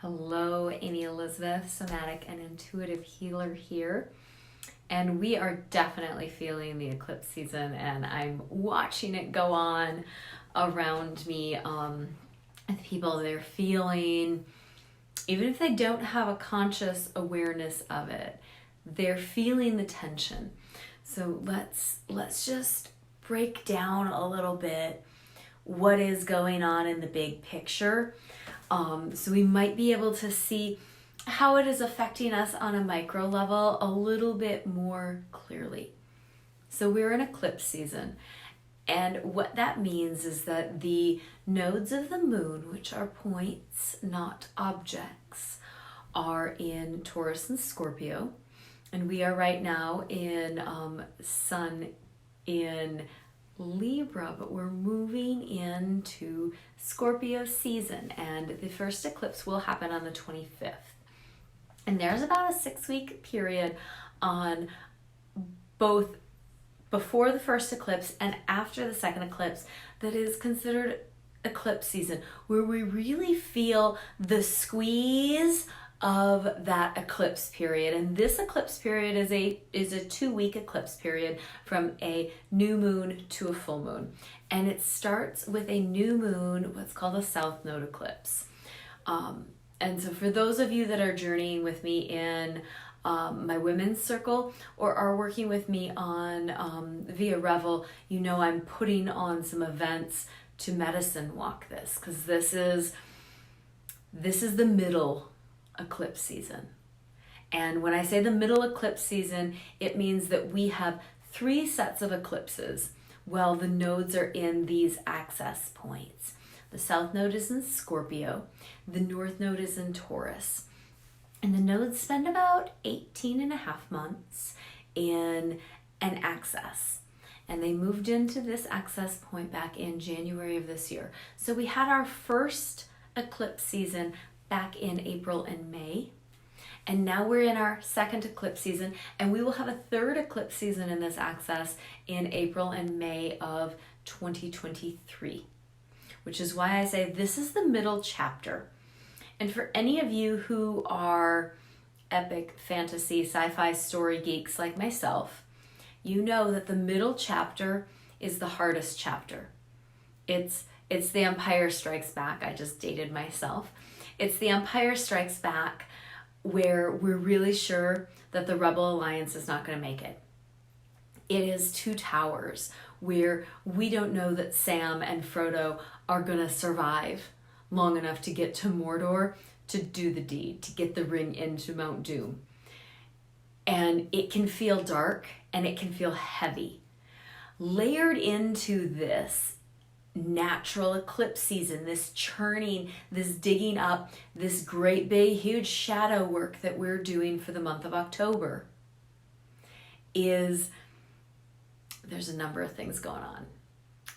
Hello, Amy Elizabeth, somatic and intuitive healer here. And we are definitely feeling the eclipse season, and I'm watching it go on around me. And people, they're feeling, even if they don't have a conscious awareness of it, they're feeling the tension. So let's just break down a little bit what is going on in the big picture. So we might be able to see how it is affecting us on a micro level a little bit more clearly. So we're in eclipse season, and what that means is that the nodes of the moon, which are points, not objects, are in Taurus and Scorpio, and we are right now in Sun in Libra, but we're moving into Scorpio season, and the first eclipse will happen on the 25th. And there's about a 6-week period on both before the first eclipse and after the second eclipse that is considered eclipse season, where we really feel the squeeze of that eclipse period. And this eclipse period is a 2-week eclipse period from a new moon to a full moon. And it starts with a new moon, what's called a south node eclipse. And so for those of you that are journeying with me in my women's circle or are working with me on via Revel, you know I'm putting on some events to medicine walk this, because this is the middle eclipse season. And when I say the middle eclipse season, it means that we have 3 sets of eclipses. Well, the nodes are in these access points. The south node is in Scorpio, the north node is in Taurus, and the nodes spend about 18 and a half months in an axis. And they moved into this access point back in January of this year. So we had our first eclipse season back in April and May. And now we're in our second eclipse season, and we will have a third eclipse season in this axis in April and May of 2023, which is why I say this is the middle chapter. And for any of you who are epic fantasy sci-fi story geeks like myself, you know that the middle chapter is the hardest chapter. It's the Empire Strikes Back. I just dated myself. It's the Empire Strikes Back where we're really sure that the Rebel Alliance is not going to make it. It is Two Towers where we don't know that Sam and Frodo are going to survive long enough to get to Mordor to do the deed, to get the ring into Mount Doom. And it can feel dark and it can feel heavy. Layered into this natural eclipse season, this churning, this digging up, this great big huge shadow work that we're doing for the month of October, there's a number of things going on.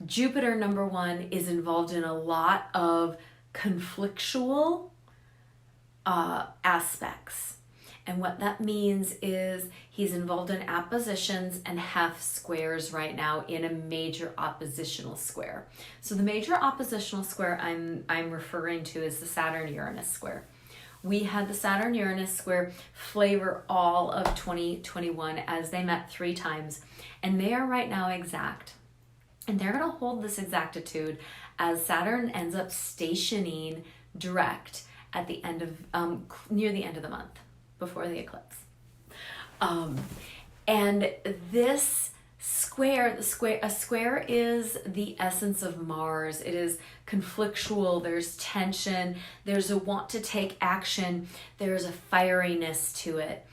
Jupiter, number one, is involved in a lot of conflictual aspects. And what that means is he's involved in appositions and half squares right now in a major oppositional square. So the major oppositional square I'm referring to is the Saturn-Uranus square. We had the Saturn-Uranus square flavor all of 2021 as they met 3 times. And they are right now exact. And they're going to hold this exactitude as Saturn ends up stationing direct at the end of, near the end of the month, before the eclipse. And this square, a square is the essence of Mars. It is conflictual, there's tension, there's a want to take action, there's a fieriness to it.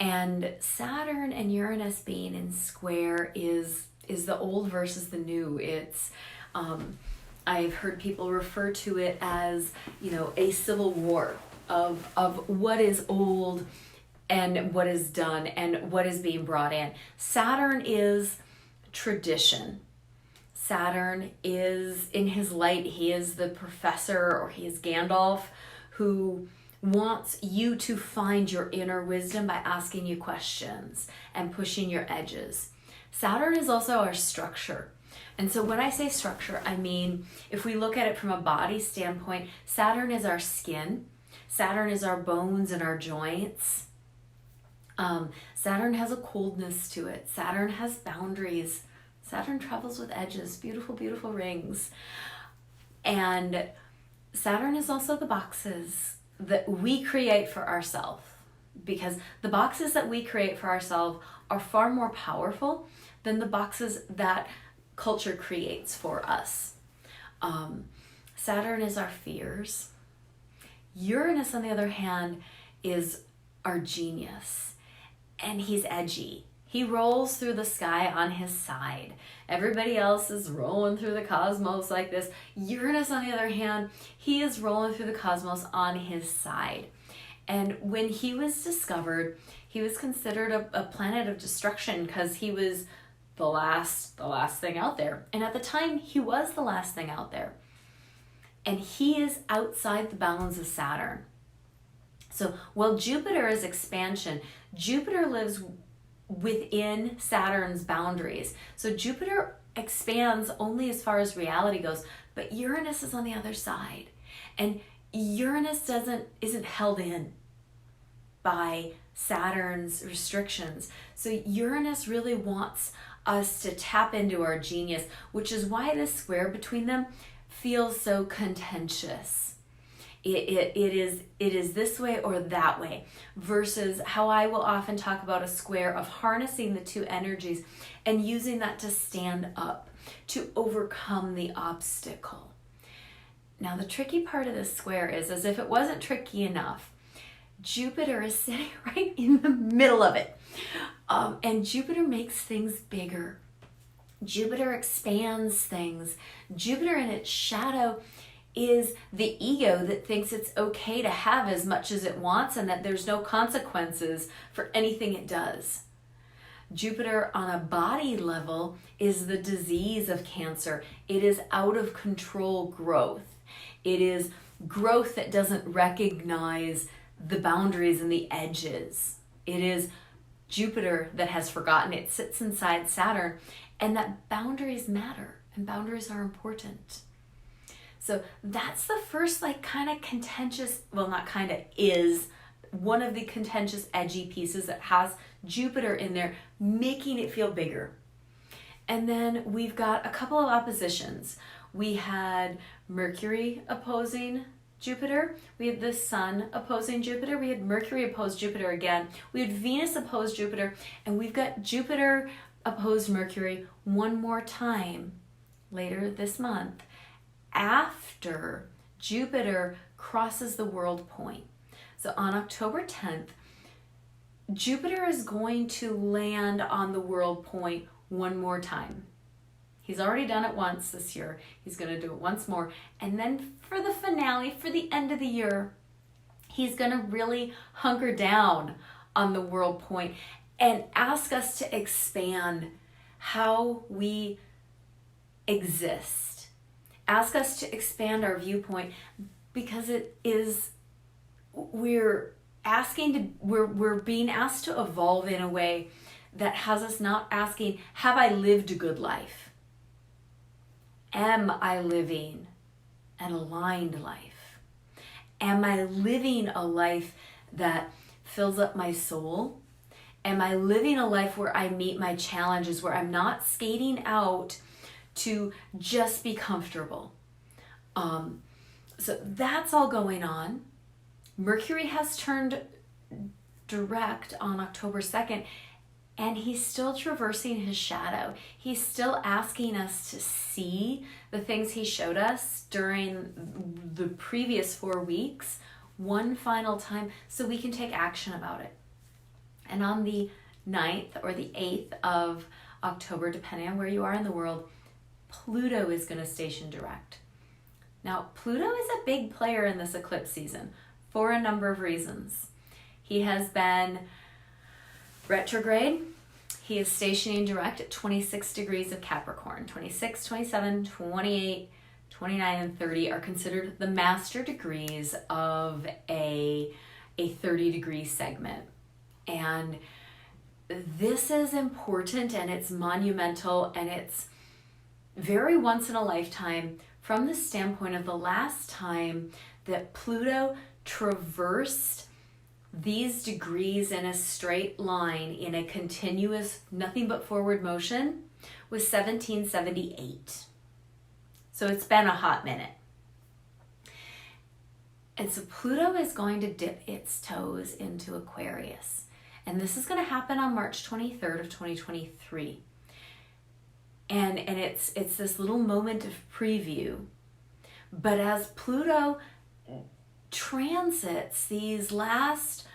And Saturn and Uranus being in square is the old versus the new. It's I've heard people refer to it as, a civil war of what is old and what is done and what is being brought in. Saturn is tradition. Saturn is in his light. He is the professor, or he is Gandalf, who wants you to find your inner wisdom by asking you questions and pushing your edges. Saturn is also our structure. And so when I say structure, I mean, if we look at it from a body standpoint, Saturn is our skin. Saturn is our bones and our joints. Saturn has a coldness to it. Saturn has boundaries. Saturn travels with edges, beautiful, beautiful rings. And Saturn is also the boxes that we create for ourselves, because the boxes that we create for ourselves are far more powerful than the boxes that culture creates for us. Saturn is our fears. Uranus, on the other hand, is our genius, and he's edgy. He rolls through the sky on his side. Everybody else is rolling through the cosmos like this. Uranus, on the other hand, he is rolling through the cosmos on his side. And when he was discovered, he was considered a planet of destruction because he was the last thing out there. And at the time, he was the last thing out there. And he is outside the bounds of Saturn. So while Jupiter is expansion, Jupiter lives within Saturn's boundaries. So Jupiter expands only as far as reality goes, but Uranus is on the other side. And Uranus isn't held in by Saturn's restrictions. So Uranus really wants us to tap into our genius, which is why this square between them feels so contentious. It is this way or that way, versus how I will often talk about a square of harnessing the two energies and using that to stand up, to overcome the obstacle. Now, the tricky part of this square is, as if it wasn't tricky enough, Jupiter is sitting right in the middle of it. And Jupiter makes things bigger. Jupiter expands things. Jupiter in its shadow is the ego that thinks it's okay to have as much as it wants and that there's no consequences for anything it does. Jupiter on a body level is the disease of Cancer. It is out of control growth. It is growth that doesn't recognize the boundaries and the edges. It is Jupiter that has forgotten it sits inside Saturn, and that boundaries matter and boundaries are important. So that's the first kind of contentious, well, not kind of, is one of the contentious edgy pieces that has Jupiter in there, making it feel bigger. And then we've got a couple of oppositions. We had Mercury opposing Jupiter. We had the Sun opposing Jupiter. We had Mercury oppose Jupiter again. We had Venus oppose Jupiter. And we've got Jupiter opposed Mercury one more time later this month, after Jupiter crosses the world point. So on October 10th, Jupiter is going to land on the world point one more time. He's already done it once this year. He's going to do it once more. And then for the finale, for the end of the year, he's going to really hunker down on the world point and ask us to expand how we exist. Ask us to expand our viewpoint, because we're being asked to evolve in a way that has us not asking, have I lived a good life? Am I living an aligned life? Am I living a life that fills up my soul? Am I living a life where I meet my challenges, where I'm not skating out to just be comfortable? So that's all going on. Mercury has turned direct on October 2nd, and he's still traversing his shadow. He's still asking us to see the things he showed us during the previous 4 weeks one final time so we can take action about it. And on the 9th or the 8th of October, depending on where you are in the world, Pluto is going to station direct. Now, Pluto is a big player in this eclipse season for a number of reasons. He has been retrograde. He is stationing direct at 26 degrees of Capricorn. 26, 27, 28, 29, and 30 are considered the master degrees of a 30-degree segment. And this is important, and it's monumental, and it's very once in a lifetime from the standpoint of the last time that Pluto traversed these degrees in a straight line in a continuous, nothing but forward motion, was 1778. So it's been a hot minute. And so Pluto is going to dip its toes into Aquarius. And this is going to happen on March 23rd of 2023. And it's this little moment of preview. But as Pluto transits these last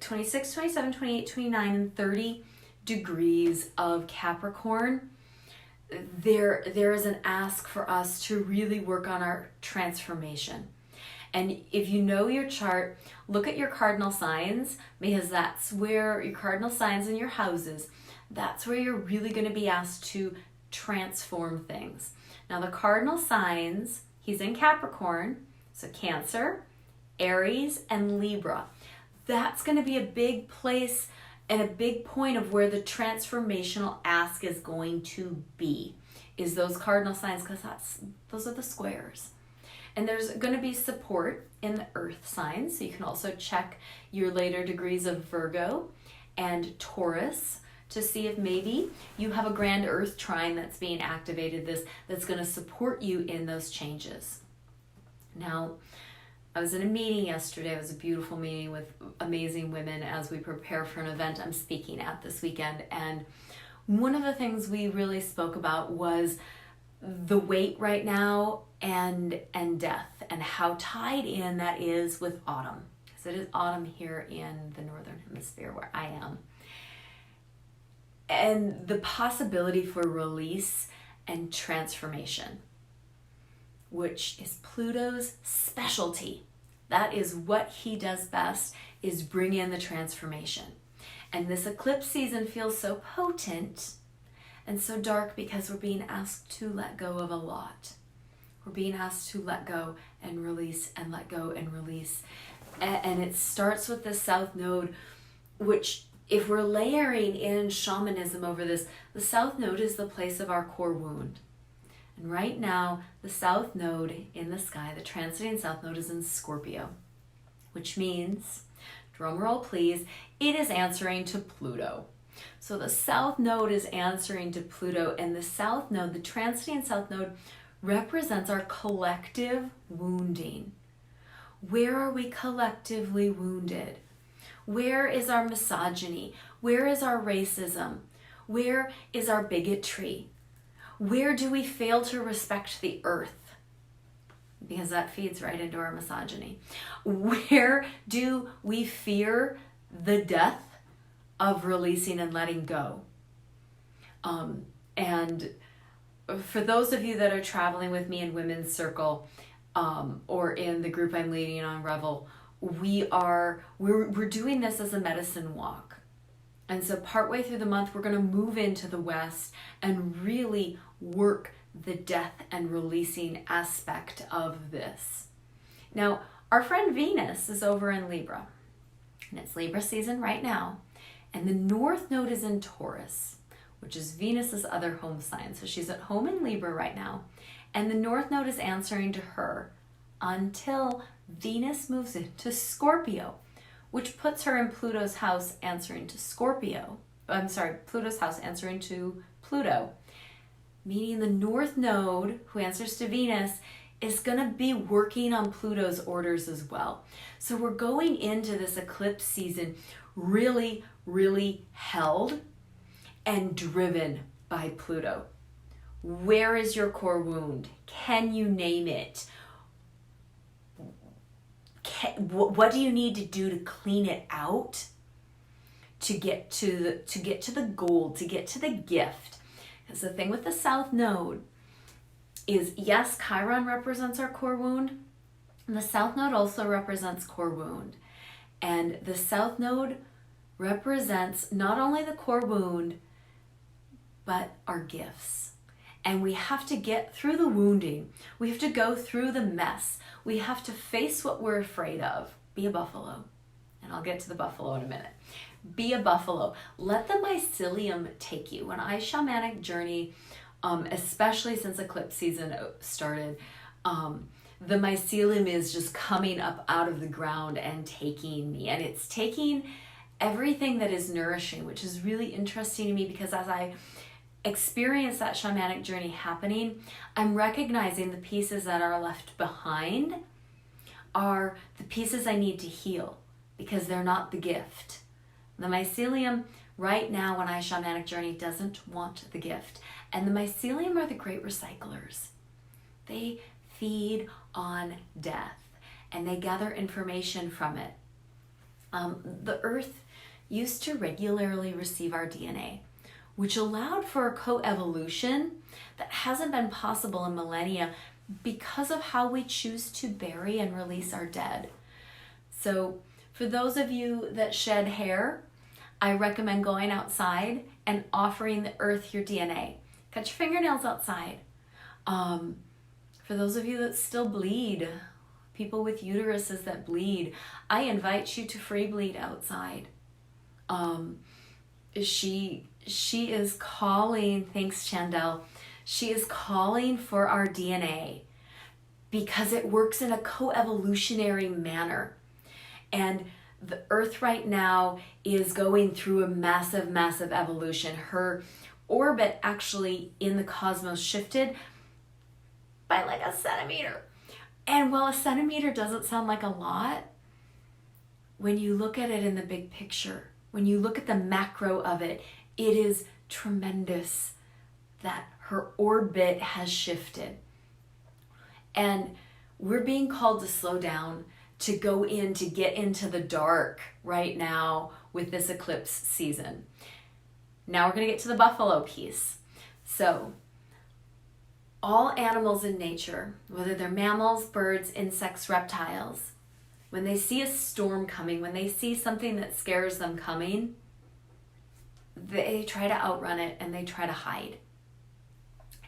26, 27, 28, 29, and 30 degrees of Capricorn, there is an ask for us to really work on our transformation. And if you know your chart, look at your cardinal signs, because that's where your cardinal signs in your houses, that's where you're really going to be asked to transform things. Now the cardinal signs, he's in Capricorn, so Cancer, Aries, and Libra. That's going to be a big place and a big point of where the transformational ask is going to be, is those cardinal signs, because those are the squares. And there's going to be support in the earth signs, so you can also check your later degrees of Virgo and Taurus to see if maybe you have a grand earth trine that's being activated, that's going to support you in those changes. Now, I was in a meeting yesterday. It was a beautiful meeting with amazing women as we prepare for an event I'm speaking at this weekend. And one of the things we really spoke about was the weight right now and death, and how tied in that is with autumn. Because it is autumn here in the northern hemisphere where I am. And the possibility for release and transformation, which is Pluto's specialty. That is what he does best, is bring in the transformation. And this eclipse season feels so potent and so dark because we're being asked to let go of a lot. We're being asked to let go and release and let go and release. And it starts with the South Node, which, if we're layering in shamanism over this, the South Node is the place of our core wound. And right now, the South Node in the sky, the transiting South Node, is in Scorpio, which means, drumroll please, it is answering to Pluto. So the South Node is answering to Pluto, and the South Node, the transiting South Node, represents our collective wounding. Where are we collectively wounded? Where is our misogyny? Where is our racism? Where is our bigotry? Where do we fail to respect the earth? Because that feeds right into our misogyny. Where do we fear the death of releasing and letting go? And for those of you that are traveling with me in Women's Circle, or in the group I'm leading on Revel, we're doing this as a medicine walk. And so partway through the month, we're going to move into the West and really work the death and releasing aspect of this. Now, our friend Venus is over in Libra, and it's Libra season right now. And the North Node is in Taurus, which is Venus's other home sign. So she's at home in Libra right now. And the North Node is answering to her until Venus moves into Scorpio, which puts her in Pluto's house answering to Scorpio. Pluto's house answering to Pluto. Meaning the North Node, who answers to Venus, is going to be working on Pluto's orders as well. So we're going into this eclipse season really, really held and driven by Pluto. Where is your core wound? Can you name it? What do you need to do to clean it out? To get to the goal, to get to the gift. Because the thing with the South Node is, yes, Chiron represents our core wound, and the South Node also represents core wound. And the South Node represents not only the core wound, but our gifts. And we have to get through the wounding. We have to go through the mess. We have to face what we're afraid of. Be a buffalo. And I'll get to the buffalo in a minute. Be a buffalo. Let the mycelium take you. When I shamanic journey, especially since eclipse season started, The mycelium is just coming up out of the ground and taking me. And it's taking everything that is nourishing, which is really interesting to me, because as I experience that shamanic journey happening, I'm recognizing the pieces that are left behind are the pieces I need to heal, because they're not the gift. The mycelium right now, when I shamanic journey, doesn't want the gift. And the mycelium are the great recyclers. They feed on death and they gather information from it. The earth used to regularly receive our DNA, which allowed for a coevolution that hasn't been possible in millennia because of how we choose to bury and release our dead. So for those of you that shed hair, I recommend going outside and offering the earth your DNA. Cut your fingernails outside. For those of you that still bleed, people with uteruses that bleed, I invite you to free bleed outside. She is calling, thanks Chandel, she is calling for our DNA because it works in a coevolutionary manner. And the earth right now is going through a massive, massive evolution. Her orbit actually in the cosmos shifted by like a centimeter. And while a centimeter doesn't sound like a lot, when you look at it in the big picture, when you look at the macro of it, it is tremendous that her orbit has shifted. And we're being called to slow down, to go in, to get into the dark right now with this eclipse season. Now we're going to get to the buffalo piece. So all animals in nature, whether they're mammals, birds, insects, reptiles, when they see a storm coming, when they see something that scares them coming, they try to outrun it and they try to hide.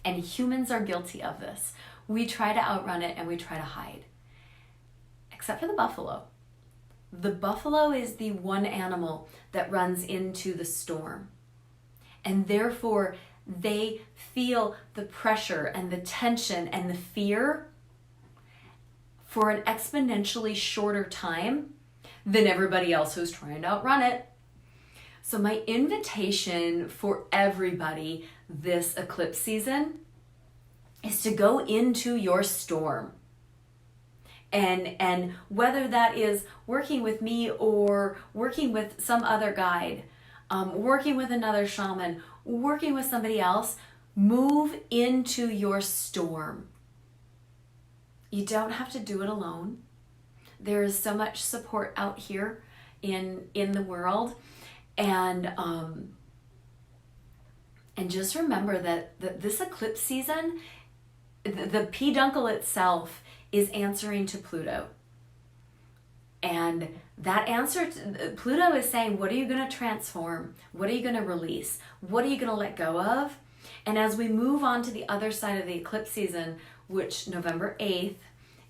And humans are guilty of this. We try to outrun it and we try to hide. Except for the buffalo. The buffalo is the one animal that runs into the storm. And therefore, they feel the pressure and the tension and the fear for an exponentially shorter time than everybody else who's trying to outrun it. So my invitation for everybody this eclipse season is to go into your storm. And whether that is working with me or working with some other guide, working with another shaman, working with somebody else, move into your storm. You don't have to do it alone. There is so much support out here in the world. And just remember that this eclipse season, the peduncle itself is answering to Pluto. And that answer, Pluto is saying, what are you going to transform? What are you going to release? What are you going to let go of? And as we move on to the other side of the eclipse season, which November 8th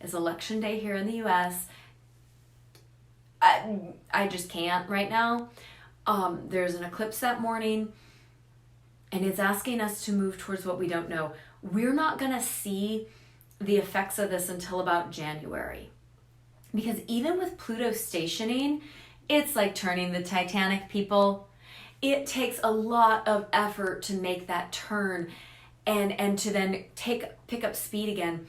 is election day here in the US, I just can't right now. There's an eclipse that morning, and it's asking us to move towards what we don't know. We're not going to see the effects of this until about January. Because even with Pluto stationing, it's like turning the Titanic, people. It takes a lot of effort to make that turn and to then pick up speed again.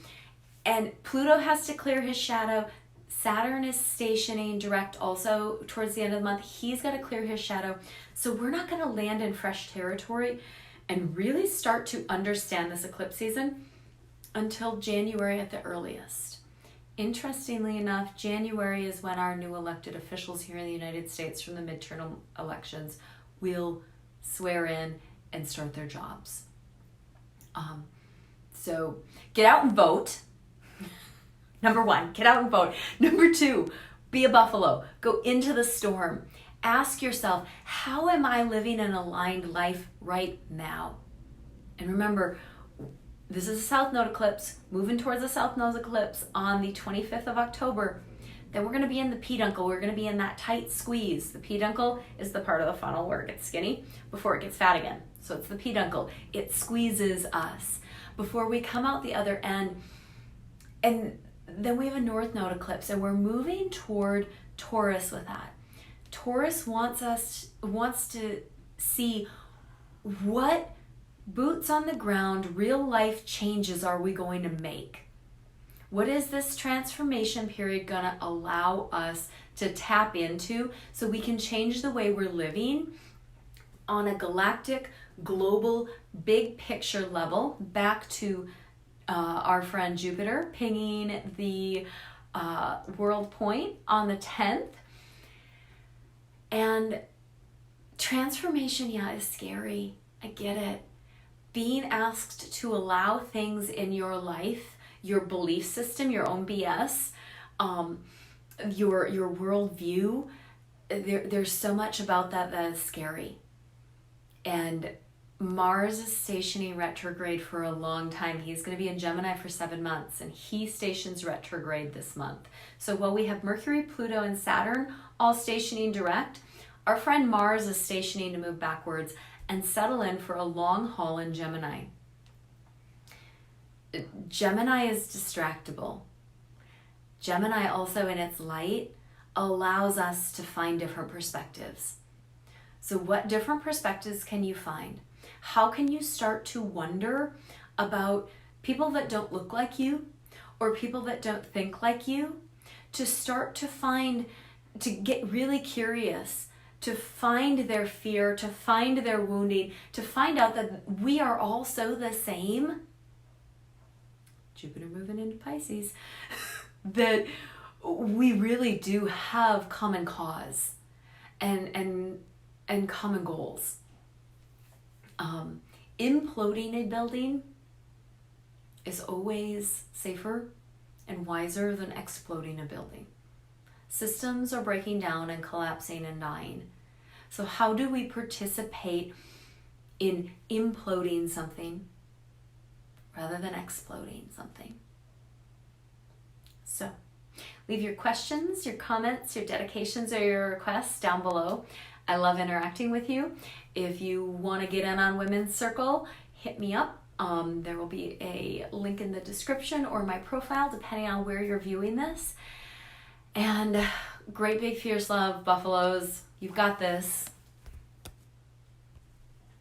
And Pluto has to clear his shadow. Saturn is stationing direct also towards the end of the month. He's got to clear his shadow. So we're not going to land in fresh territory and really start to understand this eclipse season until January at the earliest. Interestingly enough, January is when our new elected officials here in the United States from the midterm elections will swear in and start their jobs. So get out and vote. Number one, get out and vote. Number two, be a buffalo. Go into the storm. Ask yourself, how am I living an aligned life right now? And remember, this is a South Node eclipse, moving towards the South Node eclipse on the 25th of October. Then we're going to be in the peduncle. We're going to be in that tight squeeze. The peduncle is the part of the funnel where it gets skinny before it gets fat again. So it's the peduncle. It squeezes us. Before we come out the other end, And then we have a North Node eclipse, and we're moving toward Taurus with that. Taurus wants to see what boots on the ground, real life changes are we going to make? What is this transformation period going to allow us to tap into so we can change the way we're living on a galactic, global, big picture level back to our friend Jupiter pinging the world point on the 10th. And transformation, is scary. I get it. Being asked to allow things in your life, your belief system, your own BS, your worldview, there's so much about that is scary. And Mars is stationing retrograde for a long time. He's going to be in Gemini for 7 months, and he stations retrograde this month. So while we have Mercury, Pluto, and Saturn all stationing direct, our friend Mars is stationing to move backwards and settle in for a long haul in Gemini. Gemini is distractible. Gemini also in its light allows us to find different perspectives. So what different perspectives can you find? How can you start to wonder about people that don't look like you or people that don't think like you? To start to get really curious, to find their fear, to find their wounding, to find out that we are all so the same. Jupiter moving into Pisces. That we really do have common cause and common goals. Imploding a building is always safer and wiser than exploding a building. Systems are breaking down and collapsing and dying. So how do we participate in imploding something rather than exploding something? So leave your questions, your comments, your dedications, or your requests down below. I love interacting with you. If you want to get in on Women's Circle, hit me up. There will be a link in the description or my profile, depending on where you're viewing this. And great big fierce love, Buffaloes. You've got this.